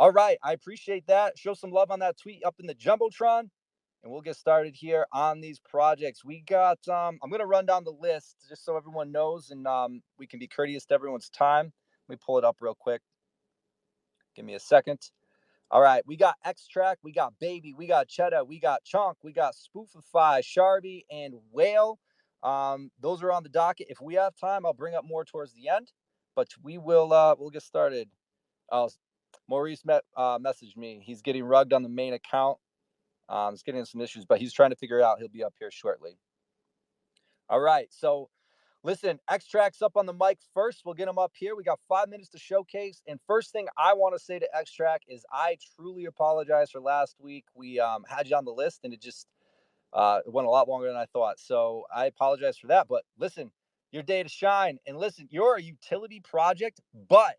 All right. I appreciate that. Show some love on that tweet up in the Jumbotron, and we'll get started here on these projects. We got, I'm going to run down the list just so everyone knows, and we can be courteous to everyone's time. Let me pull it up real quick. Give me a second. All right. We got X-Track. We got Baby. We got Cheddar. We got Chunk. We got Spoofify, Sharby, and Whale. Those are on the docket. If we have time, I'll bring up more towards the end, but we'll get started. Maurice messaged me. He's getting rugged on the main account. He's getting some issues, but he's trying to figure it out. He'll be up here shortly. All right. So listen, X-Track's up on the mic first. We'll get him up here. We got 5 minutes to showcase. And first thing I want to say to X-Track is I truly apologize for last week. We had you on the list, and it just it went a lot longer than I thought. So I apologize for that. But listen, your day to shine. And listen, you're a utility project, but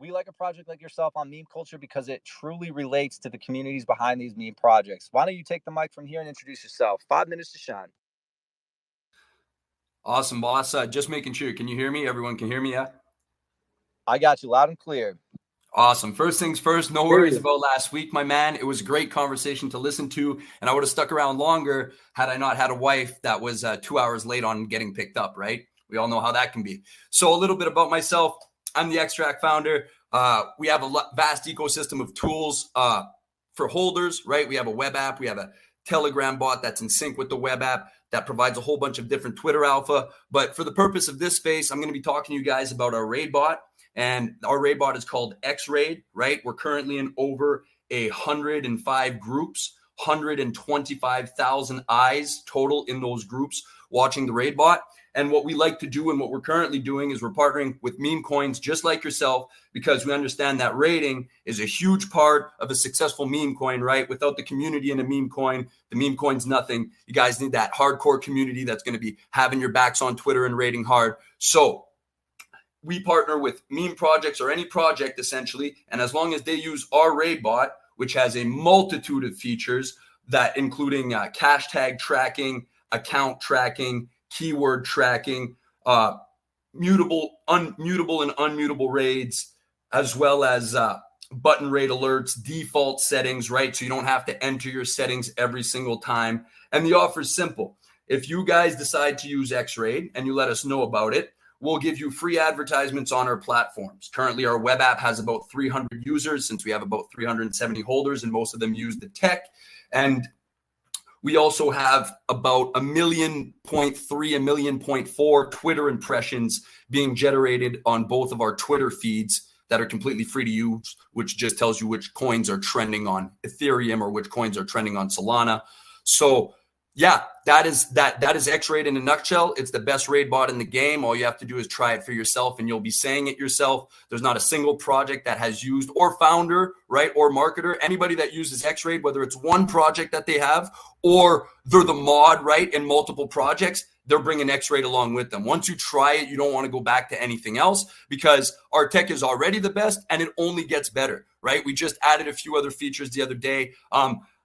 we like a project like yourself on meme culture because it truly relates to the communities behind these meme projects. Why don't you take the mic from here and introduce yourself? 5 minutes to shine. Awesome, boss. Just making sure. Can you hear me? Everyone can hear me, yeah? I got you loud and clear. Awesome. First things first, no worries about last week, my man. It was a great conversation to listen to, and I would have stuck around longer had I not had a wife that was 2 hours late on getting picked up, right? We all know how that can be. So a little bit about myself. I'm the X-Track founder. We have a vast ecosystem of tools for holders, right? We have a web app. We have a Telegram bot that's in sync with the web app that provides a whole bunch of different Twitter alpha. But for the purpose of this space, I'm going to be talking to you guys about our raid bot. And our raid bot is called X-Raid, right? We're currently in over 105 groups, 125,000 eyes total in those groups watching the raid bot. And what we like to do and what we're currently doing is we're partnering with meme coins just like yourself, because we understand that raiding is a huge part of a successful meme coin, right? Without the community in a meme coin, the meme coin's nothing. You guys need that hardcore community that's going to be having your backs on Twitter and raiding hard. So we partner with meme projects or any project essentially. And as long as they use our raid bot, which has a multitude of features that including cash tag tracking, account tracking, keyword tracking, mutable and unmutable raids, as well as button raid alerts, default settings, right? So you don't have to enter your settings every single time. And the offer is simple. If you guys decide to use X-Raid and you let us know about it, we'll give you free advertisements on our platforms. Currently, our web app has about 300 users since we have about 370 holders, and most of them use the tech. And we also have about 1.3 million, 1.4 million Twitter impressions being generated on both of our Twitter feeds that are completely free to use, which just tells you which coins are trending on Ethereum or which coins are trending on Solana. So yeah, that is X-Raid in a nutshell. It's the best raid bot in the game. All you have to do is try it for yourself and you'll be saying it yourself. There's not a single project that has used, or founder, right, or marketer, anybody that uses X-Raid, whether it's one project that they have or they're the mod, right, in multiple projects, they're bringing X-Raid along with them. Once you try it, you don't want to go back to anything else because our tech is already the best and it only gets better, right? We just added a few other features the other day.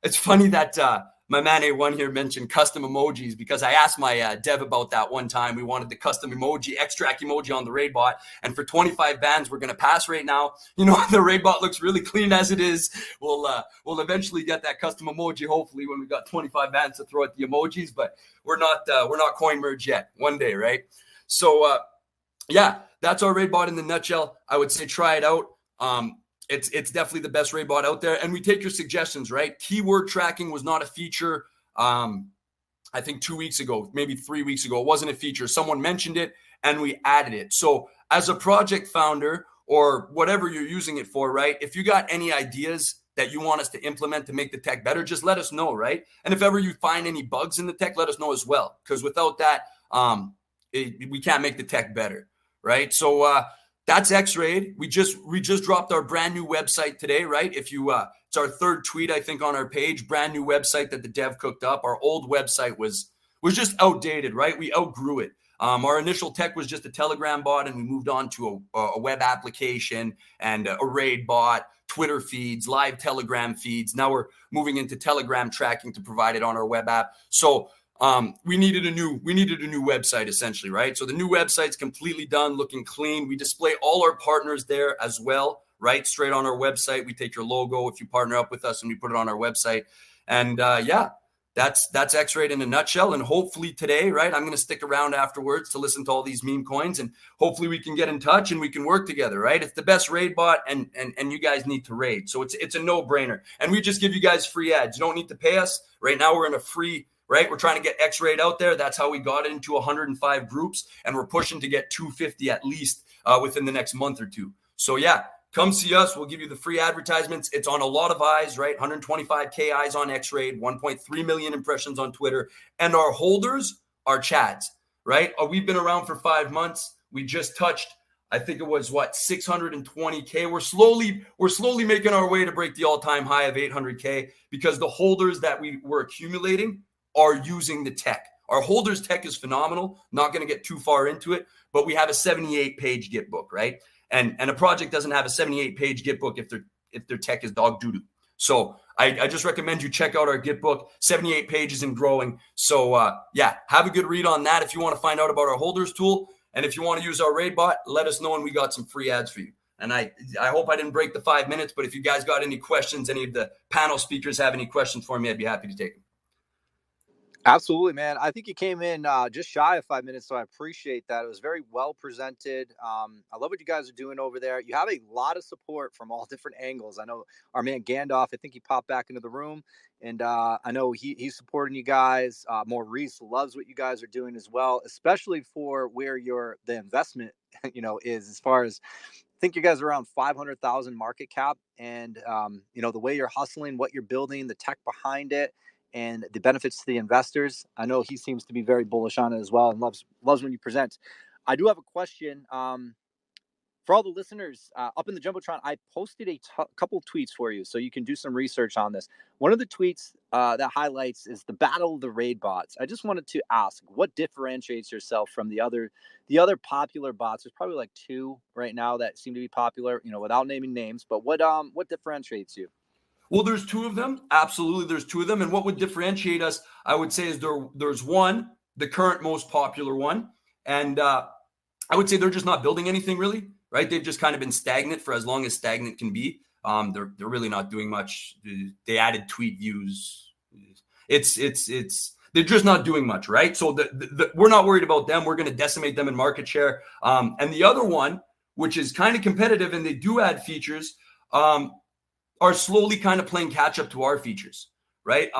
It's funny that my man A1 here mentioned custom emojis because I asked my dev about that one time. We wanted the custom emoji, X-Track emoji on the raid bot. And for 25 bands, we're going to pass right now. You know, the raid bot looks really clean as it is. We'll eventually get that custom emoji, hopefully, when we got 25 bands to throw at the emojis. But we're not Coinmerge yet. One day, right? So, yeah, that's our raid bot in the nutshell. I would say try it out. It's definitely the best raid bot out there. And we take your suggestions, right? Keyword tracking was not a feature. I think 2 weeks ago, maybe 3 weeks ago, it wasn't a feature. Someone mentioned it and we added it. So as a project founder or whatever you're using it for, right? If you got any ideas that you want us to implement to make the tech better, just let us know, right? And if ever you find any bugs in the tech, let us know as well. Because without that, we can't make the tech better, right? So, that's X-Raid. We just dropped our brand new website today, right? If you, it's our third tweet, I think, on our page, brand new website that the dev cooked up. Our old website was just outdated, right? We outgrew it. Our initial tech was just a Telegram bot, and we moved on to a web application and a raid bot, Twitter feeds, live Telegram feeds. Now we're moving into Telegram tracking to provide it on our web app. So we needed a new website essentially, right? So the new website's completely done, looking clean. We display all our partners there as well. right? Straight on our website. We take your logo if you partner up with us and we put it on our website. And that's X-Rate in a nutshell. And hopefully today, right, I'm going to stick around afterwards to listen to all these meme coins, and hopefully we can get in touch and we can work together, right? It's the best raid bot, and you guys need to raid. So it's a no-brainer. And we just give you guys free ads. You don't need to pay us. Right now we're in a free, right? We're trying to get X-Rate out there. That's how we got into 105 groups, and we're pushing to get 250 at least within the next month or two. So yeah, come see us. We'll give you the free advertisements. It's on a lot of eyes, right? 125K eyes on X-Rate, 1.3 million impressions on Twitter. And our holders are Chads, right? We've been around for 5 months. We just touched, I think it was 620K. We're slowly making our way to break the all-time high of 800K because the holders that we were accumulating are using the tech. Our holders tech is phenomenal. Not going to get too far into it, but we have a 78-page Git book, right? And a project doesn't have a 78-page Git book if their tech is dog doo-doo. So I just recommend you check out our Git book, 78 pages and growing. So have a good read on that if you want to find out about our holders tool. And if you want to use our raid bot, let us know and we got some free ads for you. And I hope I didn't break the 5 minutes, but if you guys got any questions, any of the panel speakers have any questions for me, I'd be happy to take them. Absolutely, man. I think you came in just shy of 5 minutes, so I appreciate that. It was very well presented. I love what you guys are doing over there. You have a lot of support from all different angles. I know our man Gandalf, I think he popped back into the room, and I know he's supporting you guys. Maurice loves what you guys are doing as well, especially for where the investment, is as far as, I think you guys are around 500,000 market cap, and the way you're hustling, what you're building, the tech behind it, and the benefits to the investors. I know he seems to be very bullish on it as well and loves when you present. I do have a question for all the listeners up in the Jumbotron. I posted a couple of tweets for you so you can do some research on this. One of the tweets that highlights is the battle of the raid bots. I just wanted to ask, what differentiates yourself from the other popular bots? There's probably like 2 right now that seem to be popular, without naming names, but what differentiates you? Well, there's 2 of them. Absolutely, there's 2 of them. And what would differentiate us, I would say, is there's one, the current most popular one. And I would say they're just not building anything really, right? They've just kind of been stagnant for as long as stagnant can be. They're really not doing much. They added tweet views. They're just not doing much, right? So we're not worried about them. We're going to decimate them in market share. And the other one, which is kind of competitive and they do add features, are slowly kind of playing catch up to our features, right?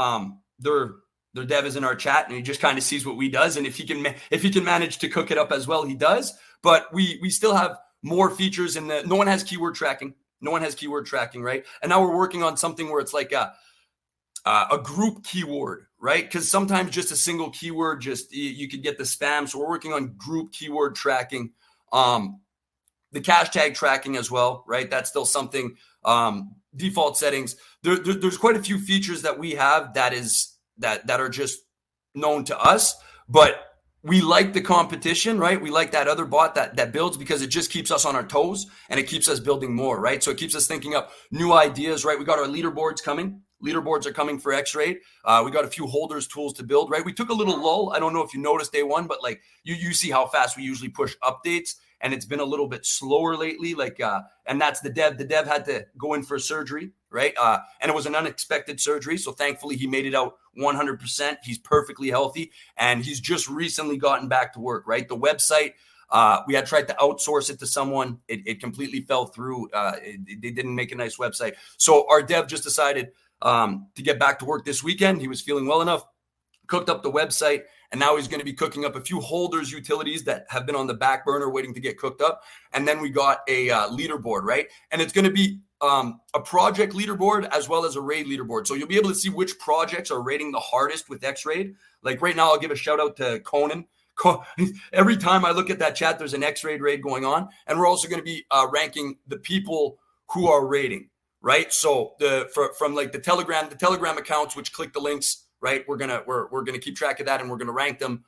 Their dev is in our chat and he just kind of sees what we does. And if he can manage to cook it up as well, he does. But we still have more features in no one has keyword tracking. No one has keyword tracking, right? And now we're working on something where it's like a group keyword, right? Because sometimes just a single keyword, you could get the spam. So we're working on group keyword tracking, the cash tag tracking as well, right? That's still something. Default settings. There's quite a few features that we have that are just known to us, but we like the competition, right? We like that other bot that builds because it just keeps us on our toes and it keeps us building more, right? So it keeps us thinking up new ideas, right? We got our leaderboards coming. Leaderboards are coming for X-Rate. We got a few holders tools to build, right? We took a little lull. I don't know if you noticed day one, but like you see how fast we usually push updates. And it's been a little bit slower lately, and that's the dev. The dev had to go in for surgery, right? And it was an unexpected surgery. So thankfully he made it out 100%. He's perfectly healthy. And he's just recently gotten back to work, right? The website, we had tried to outsource it to someone. It completely fell through. They didn't make a nice website. So our dev just decided to get back to work this weekend. He was feeling well enough, cooked up the website, and now he's going to be cooking up a few holders utilities that have been on the back burner waiting to get cooked up. And then we got a leaderboard, right? And it's going to be a project leaderboard as well as a raid leaderboard. So you'll be able to see which projects are rating the hardest with X-Raid. Like right now, I'll give a shout out to Conan. Every time I look at that chat, there's an X-Raid raid going on. And we're also going to be ranking the people who are rating, right? So from like the Telegram accounts, which click the links, right? We're gonna keep track of that, and we're gonna rank them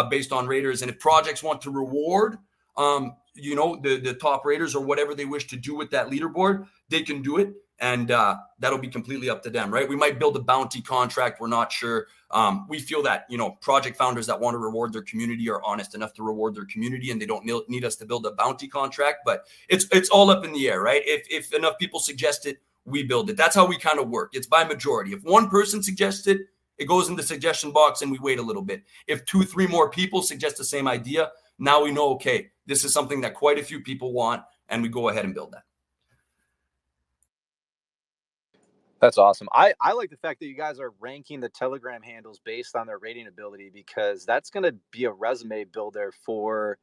based on raters. And if projects want to reward, the top raters or whatever they wish to do with that leaderboard, they can do it. and that'll be completely up to them, right? We might build a bounty contract. We're not sure. We feel that, project founders that want to reward their community are honest enough to reward their community, and they don't need us to build a bounty contract, but it's all up in the air, right? If enough people suggest it, we build it. That's how we kind of work. It's by majority. If one person suggests it, it goes in the suggestion box and we wait a little bit. If 2-3 more people suggest the same idea, now we know, okay, this is something that quite a few people want, and we go ahead and build that. That's awesome. I like the fact that you guys are ranking the Telegram handles based on their rating ability, because that's going to be a resume builder for,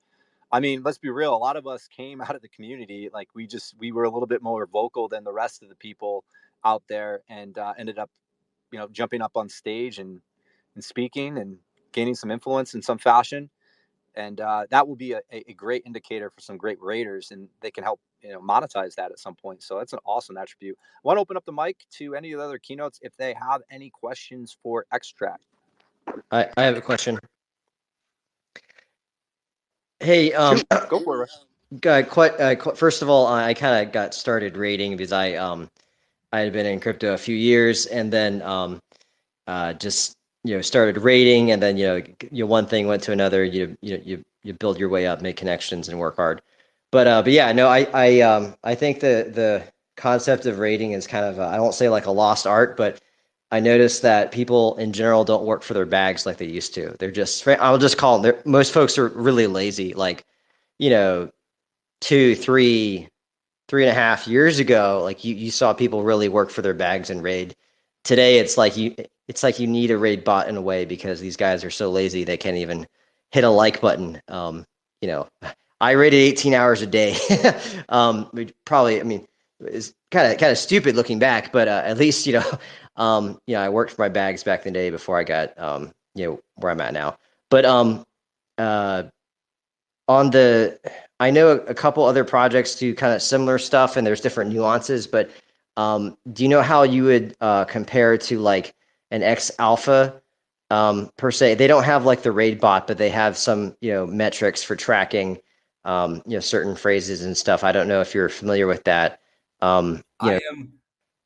I mean, let's be real. A lot of us came out of the community. Like we were a little bit more vocal than the rest of the people out there, and ended up, jumping up on stage and speaking and gaining some influence in some fashion. And that will be a great indicator for some great raiders, and they can help monetize that at some point. So that's an awesome attribute. I want to open up the mic to any of the other keynotes if they have any questions for Extract. I have a question. Hey, go for it. First of all, I kind of got started raiding because I had been in crypto a few years, and then just started raiding, and then one thing went to another. You build your way up, make connections, and work hard. But yeah, no, I think the concept of raiding is kind of I won't say like a lost art, but I noticed that people in general don't work for their bags like they used to. They're just, I'll just call them, most folks are really lazy. Like 2, 3, 3.5 years ago, like you saw people really work for their bags and raid. Today, it's like you need a raid bot in a way, because these guys are so lazy they can't even hit a like button. I raided 18 hours a day. It's kind of stupid looking back, but at least I worked for my bags back in the day before I got where I'm at now. But I know a couple other projects do kind of similar stuff, and there's different nuances. But do you know how you would compare to like an X Alpha per se? They don't have like the raid bot, but they have some metrics for tracking certain phrases and stuff. I don't know if you're familiar with that.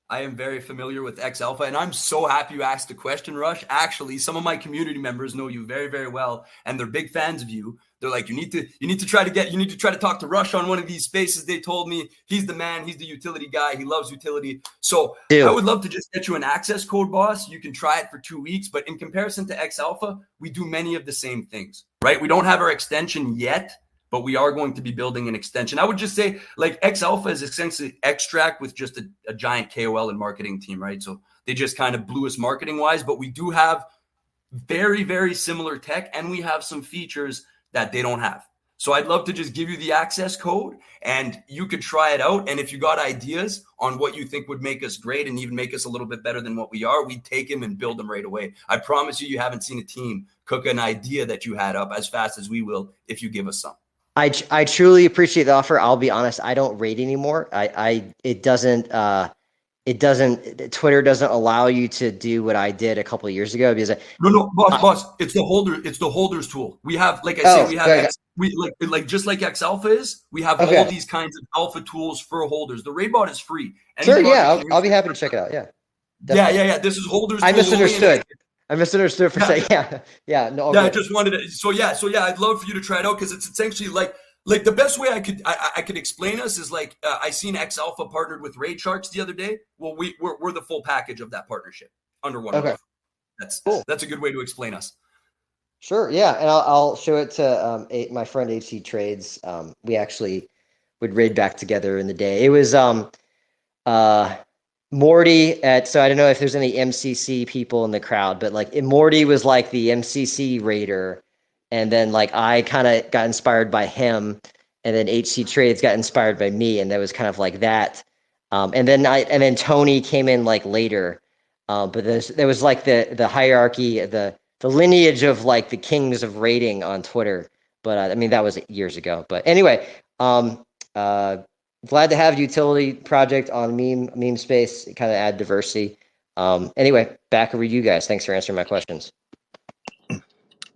I am very familiar with X Alpha, and I'm so happy you asked the question, Rush. Actually, some of my community members know you very, very well, and they're big fans of you. They're like, you need to try to talk to Rush on one of these spaces. They told me he's the man, he's the utility guy, he loves utility. So I would love to just get you an access code, boss. You can try it for 2 weeks, but in comparison to X Alpha, we do many of the same things, right? We don't have our extension yet, but we are going to be building an extension. I would just say like X Alpha is essentially Extract with just a giant KOL and marketing team, right? So they just kind of blew us marketing wise, but we do have very, very similar tech, and we have some features that they don't have. So I'd love to just give you the access code and you could try it out. And if you got ideas on what you think would make us great and even make us a little bit better than what we are, we'd take them and build them right away. I promise you haven't seen a team cook an idea that you had up as fast as we will if you give us some. I truly appreciate the offer. I'll be honest, I don't rate anymore. Twitter doesn't allow you to do what I did a couple of years ago because boss, it's the holders tool. We have, like I said, we have just like X Alpha is, we have all these kinds of alpha tools for holders. The raid bot is free. Sure, yeah, I'll be happy to check it out. Yeah. Definitely. Yeah. This is holders. I misunderstood. I misunderstood for saying no. I just wanted to. So yeah. I'd love for you to try it out because it's essentially like the best way I could explain us is like I seen X Alpha partnered with Raid Sharks the other day. Well, we're the full package of that partnership under one roof. That's cool. That's a good way to explain us. Sure. Yeah, and I'll show it to my friend HC Trades. We actually would raid back together in the day. It was Morty so I don't know if there's any MCC people in the crowd, but like Morty was like the MCC raider, and then like I kind of got inspired by him, and then HC Trades got inspired by me, and that was kind of like that. And then Tony came in like later, but there was like the hierarchy, the lineage of like the kings of raiding on Twitter. But I mean that was years ago. But anyway, glad to have utility project on meme space, kind of add diversity. Anyway, back over to you guys. Thanks for answering my questions.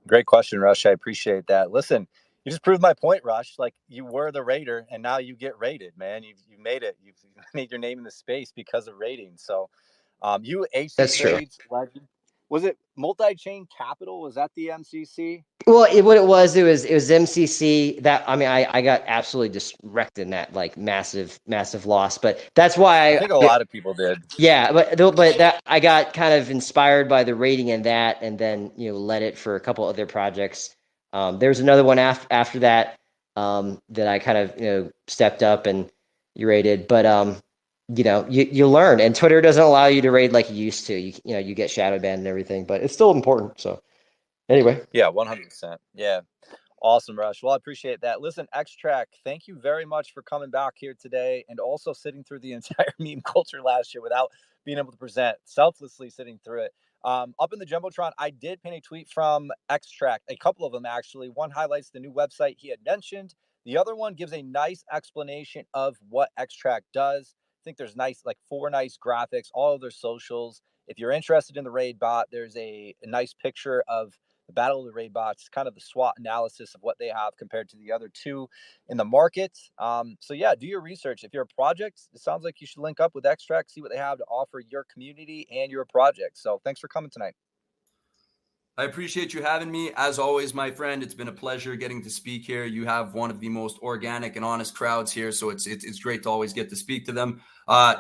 Great question, Rush. I appreciate that. Listen, You just proved my point, Rush. Like, you were the rater, and now you get rated, man. You made it. You've made your name in the space because of rating. So, you HC That's true. Trades legend. Was it Multi-Chain Capital? Was that the MCC? Well, what it was MCC that, I mean, I got absolutely just wrecked in that, like massive loss, but that's I why think a lot of people did. yeah, but that I got kind of inspired by the rating in that, and then led it for a couple other projects. There's another one after that that I kind of stepped up and you rated, but you learn, and Twitter doesn't allow you to rate like you used to. You get shadow banned and everything, but it's still important. So anyway. Yeah, 100%. Yeah. Awesome, Rush. Well, I appreciate that. Listen, X-Track, thank you very much for coming back here today and also sitting through the entire meme culture last year without being able to present, selflessly sitting through it. Up in the Jumbotron, I did pin a tweet from X-Track, a couple of them actually. One highlights the new website he had mentioned. The other one gives a nice explanation of what X-Track does. I think there's like 4 nice graphics, all of their socials. If you're interested in the raid bot, there's a nice picture of the Battle of the Raid Bots, kind of the SWOT analysis of what they have compared to the other two in the market. So yeah, do your research. If you're a project, it sounds like you should link up with Extract, see what they have to offer your community and your project. So thanks for coming tonight. I appreciate you having me. As always, my friend, it's been a pleasure getting to speak here. You have one of the most organic and honest crowds here, so it's great to always get to speak to them.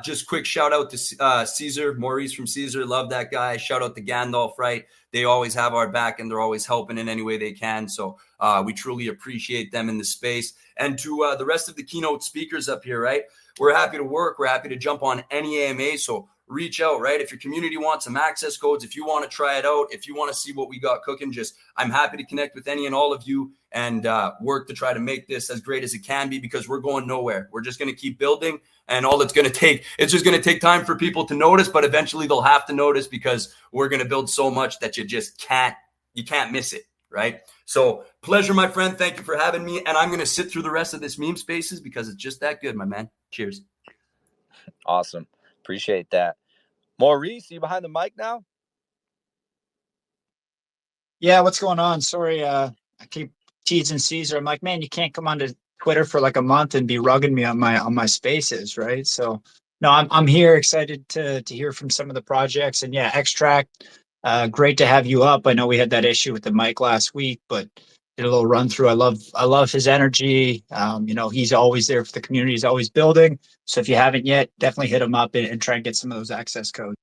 Just quick shout out to Caesar, Maurice from Caesar. Love that guy. Shout out to Gandalf, right? They always have our back, and they're always helping in any way they can. So we truly appreciate them in the space. And to the rest of the keynote speakers up here, right? We're happy to work. We're happy to jump on any AMA. So reach out, right? If your community wants some access codes, if you want to try it out, if you want to see what we got cooking, I'm happy to connect with any and all of you and work to try to make this as great as it can be, because we're going nowhere. We're just going to keep building, and all it's going to take, it's just going to take time for people to notice, but eventually they'll have to notice, because we're going to build so much that you can't miss it, right? So pleasure, my friend. Thank you for having me. And I'm going to sit through the rest of this meme spaces because it's just that good, my man. Cheers. Awesome. Appreciate that. Maurice, are you behind the mic now? Yeah, what's going on? Sorry, I keep teasing Caesar. I'm like, man, you can't come onto Twitter for like a month and be rugging me on my spaces, right? So no, I'm here, excited to hear from some of the projects. And yeah, Extract, great to have you up. I know we had that issue with the mic last week, but did a little run through. I love his energy. He's always there for the community. He's always building. So if you haven't yet, definitely hit him up and try and get some of those access codes.